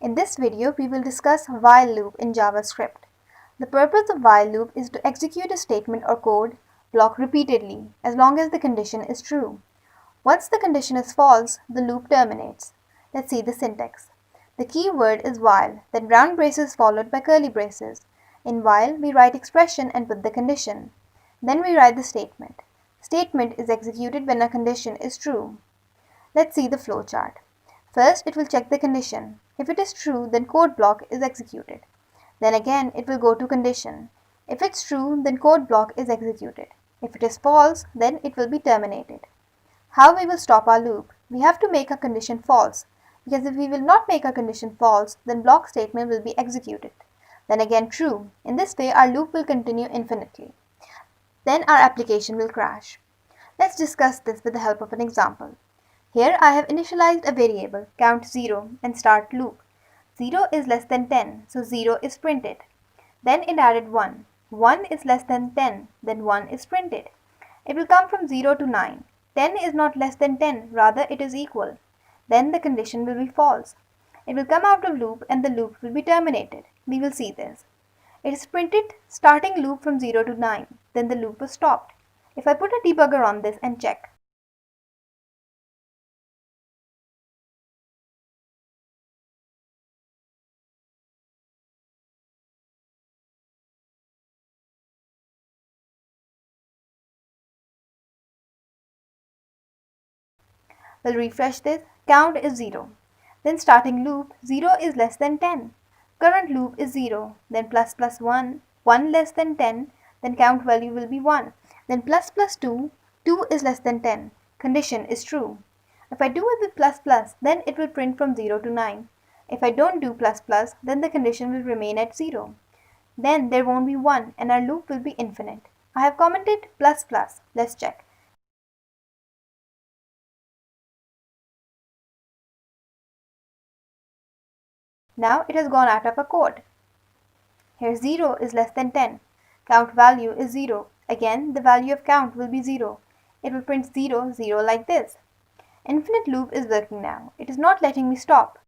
In this video, we will discuss while loop in JavaScript. The purpose of while loop is to execute a statement or code block repeatedly as long as the condition is true. Once the condition is false, the loop terminates. Let's see the syntax. The key word is while, then round braces followed by curly braces. In while, we write expression and put the condition. Then we write the statement. Statement is executed when a condition is true. Let's see the flowchart. First, it will check the condition. If it is true, then code block is executed. Then again, it will go to condition. If it's true, then code block is executed. If it is false, then it will be terminated. How we will stop our loop? We have to make a condition false, because if we will not make a condition false, then block statement will be executed. Then again true. In this way, our loop will continue infinitely. Then our application will crash. Let's discuss this with the help of an example. Here I have initialized a variable, count 0, and start loop. 0 is less than 10, so 0 is printed. Then it added 1. 1 is less than 10, then 1 is printed. It will come from 0 to 9. 10 is not less than 10, rather it is equal. Then the condition will be false. It will come out of loop and the loop will be terminated. We will see this. It is printed starting loop from 0 to 9, then the loop was stopped. If I put a debugger on this and check, we'll refresh this. Count is 0. Then starting loop, 0 is less than 10. Current loop is 0. Then plus plus 1. 1 less than 10. Then count value will be 1. Then plus plus 2. 2 is less than 10. Condition is true. If I do it with plus plus, then it will print from 0 to 9. If I don't do plus plus, then the condition will remain at 0. Then there won't be 1 and our loop will be infinite. I have commented plus plus. Let's check. Now it has gone out of our code. Here 0 is less than 10. Count value is 0. Again, the value of count will be 0. It will print 0, 0 like this. Infinite loop is working now. It is not letting me stop.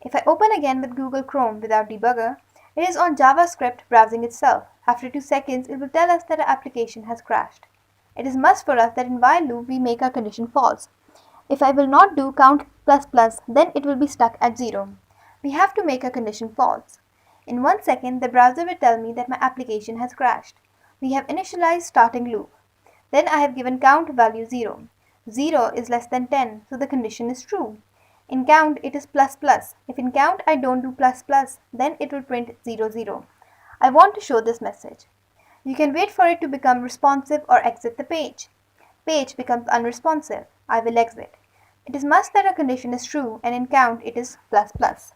If I open again with Google Chrome without debugger, it is on JavaScript browsing itself. After 2 seconds, it will tell us that our application has crashed. It is must for us that in while loop we make our condition false. If I will not do count plus plus, then it will be stuck at 0. We have to make a condition false. In 1 second, the browser will tell me that my application has crashed. We have initialized starting loop. Then I have given count value 0. 0 is less than 10, so the condition is true. In count, it is plus plus. If in count I don't do plus plus, then it will print 0, 0. I want to show this message. You can wait for it to become responsive or exit the page. Page becomes unresponsive. I will exit. It is must that a condition is true and in count it is plus plus.